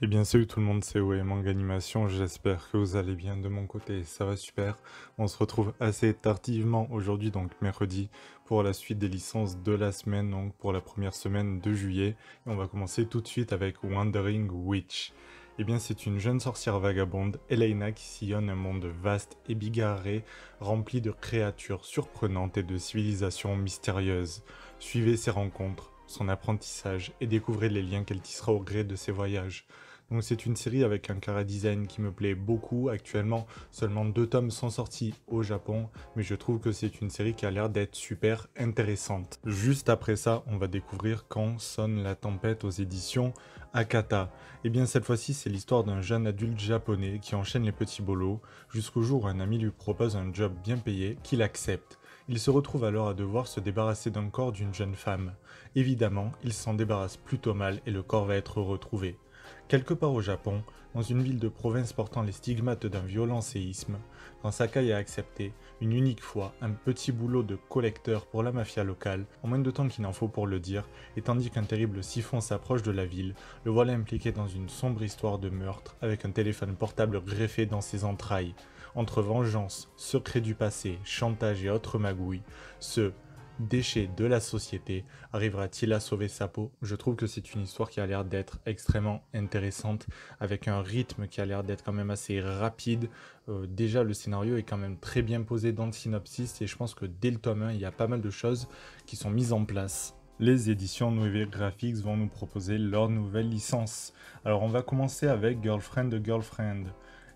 Eh bien salut tout le monde, c'est OE Manga Animation, j'espère que vous allez bien de mon côté, ça va super. On se retrouve assez tardivement aujourd'hui, donc mercredi, pour la suite des licences de la semaine, donc pour la première semaine de juillet. Et on va commencer tout de suite avec Wandering Witch. Eh bien c'est une jeune sorcière vagabonde, Elena, qui sillonne un monde vaste et bigarré, rempli de créatures surprenantes et de civilisations mystérieuses. Suivez ses rencontres, son apprentissage et découvrez les liens qu'elle tissera au gré de ses voyages. Donc c'est une série avec un chara-design qui me plaît beaucoup. Actuellement, seulement 2 tomes sont sortis au Japon, mais je trouve que c'est une série qui a l'air d'être super intéressante. Juste après ça, on va découvrir Quand sonne la tempête aux éditions Akata. Et bien cette fois-ci, c'est l'histoire d'un jeune adulte japonais qui enchaîne les petits boulots jusqu'au jour où un ami lui propose un job bien payé qu'il accepte. Il se retrouve alors à devoir se débarrasser d'un corps d'une jeune femme. Évidemment, il s'en débarrasse plutôt mal et le corps va être retrouvé. Quelque part au Japon, dans une ville de province portant les stigmates d'un violent séisme, quand Sakai a accepté, une unique fois, un petit boulot de collecteur pour la mafia locale, en moins de temps qu'il n'en faut pour le dire, et tandis qu'un terrible siphon s'approche de la ville, le voilà impliqué dans une sombre histoire de meurtre, avec un téléphone portable greffé dans ses entrailles. Entre vengeance, secrets du passé, chantage et autres magouilles, ce déchet de la société arrivera-t-il à sauver sa peau? Je trouve que c'est une histoire qui a l'air d'être extrêmement intéressante, avec un rythme qui a l'air d'être quand même assez rapide. Déjà, le scénario est quand même très bien posé dans le synopsis, et je pense que dès le tome 1, il y a pas mal de choses qui sont mises en place. Les éditions Noévé Graphics vont nous proposer leur nouvelle licence. Alors on va commencer avec Girlfriend de Girlfriend.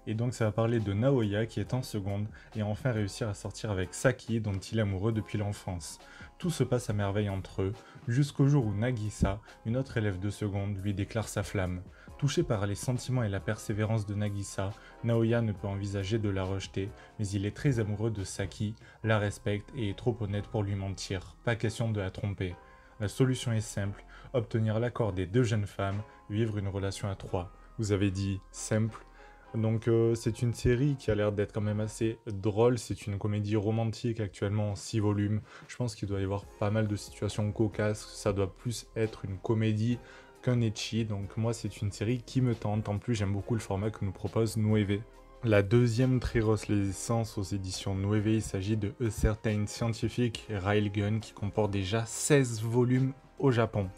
Et donc ça va parler de Naoya qui est en seconde et a enfin réussir à sortir avec Saki dont il est amoureux depuis l'enfance. Tout se passe à merveille entre eux, jusqu'au jour où Nagisa, une autre élève de seconde, lui déclare sa flamme. Touché par les sentiments et la persévérance de Nagisa, Naoya ne peut envisager de la rejeter, mais il est très amoureux de Saki, la respecte et est trop honnête pour lui mentir. Pas question de la tromper. La solution est simple, obtenir l'accord des deux jeunes femmes, vivre une relation à trois. Vous avez dit simple. Donc c'est une série qui a l'air d'être quand même assez drôle, c'est une comédie romantique actuellement en 6 volumes. Je pense qu'il doit y avoir pas mal de situations cocasses, ça doit plus être une comédie qu'un ecchi, donc moi c'est une série qui me tente. En plus j'aime beaucoup le format que nous propose Nueve. La deuxième très grosse licence aux éditions Nueve, il s'agit de A Certain Scientific Railgun qui comporte déjà 16 volumes au Japon.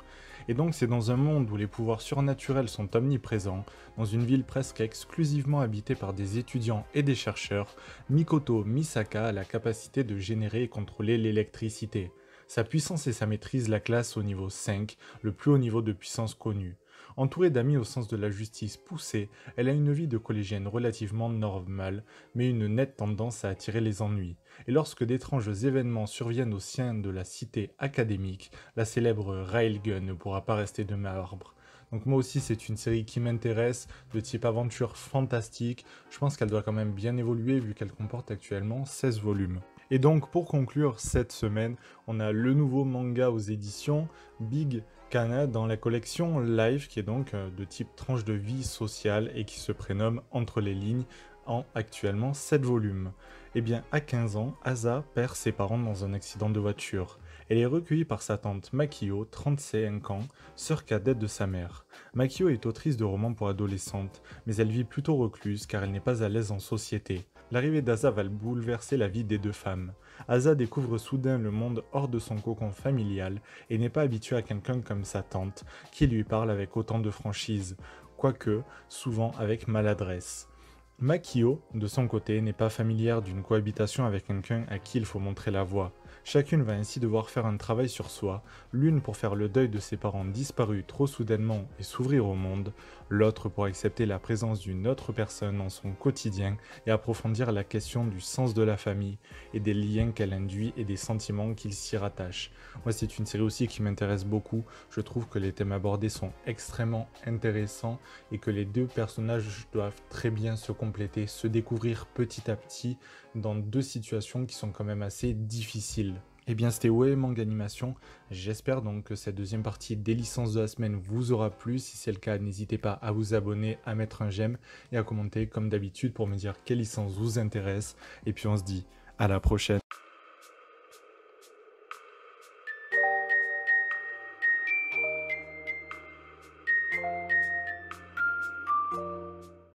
Et donc c'est dans un monde où les pouvoirs surnaturels sont omniprésents, dans une ville presque exclusivement habitée par des étudiants et des chercheurs, Mikoto Misaka a la capacité de générer et contrôler l'électricité. Sa puissance et sa maîtrise la classent au niveau 5, le plus haut niveau de puissance connu. Entourée d'amis au sens de la justice poussée, elle a une vie de collégienne relativement normale, mais une nette tendance à attirer les ennuis. Et lorsque d'étranges événements surviennent au sein de la cité académique, la célèbre Railgun ne pourra pas rester de marbre. Donc moi aussi c'est une série qui m'intéresse, de type aventure fantastique. Je pense qu'elle doit quand même bien évoluer vu qu'elle comporte actuellement 16 volumes. Et donc pour conclure cette semaine, on a le nouveau manga aux éditions Big Kana dans la collection Live, qui est donc de type tranche de vie sociale et qui se prénomme Entre les lignes en actuellement 7 volumes. Eh bien, à 15 ans, Asa perd ses parents dans un accident de voiture. Elle est recueillie par sa tante Makio, 35 ans, sœur cadette de sa mère. Makio est autrice de romans pour adolescentes, mais elle vit plutôt recluse car elle n'est pas à l'aise en société. L'arrivée d'Asa va bouleverser la vie des deux femmes. Asa découvre soudain le monde hors de son cocon familial et n'est pas habituée à quelqu'un comme sa tante, qui lui parle avec autant de franchise, quoique souvent avec maladresse. Makio, de son côté, n'est pas familière d'une cohabitation avec quelqu'un à qui il faut montrer la voie. Chacune va ainsi devoir faire un travail sur soi, l'une pour faire le deuil de ses parents disparus trop soudainement et s'ouvrir au monde, l'autre pour accepter la présence d'une autre personne dans son quotidien et approfondir la question du sens de la famille et des liens qu'elle induit et des sentiments qui s'y rattachent. Moi, c'est une série aussi qui m'intéresse beaucoup. Je trouve que les thèmes abordés sont extrêmement intéressants et que les deux personnages doivent très bien se compléter, se découvrir petit à petit dans deux situations qui sont quand même assez difficiles. Eh bien c'était Ouais Manga Animation, j'espère donc que cette deuxième partie des licences de la semaine vous aura plu. Si c'est le cas, n'hésitez pas à vous abonner, à mettre un j'aime et à commenter comme d'habitude pour me dire quelle licence vous intéresse. Et puis on se dit à la prochaine.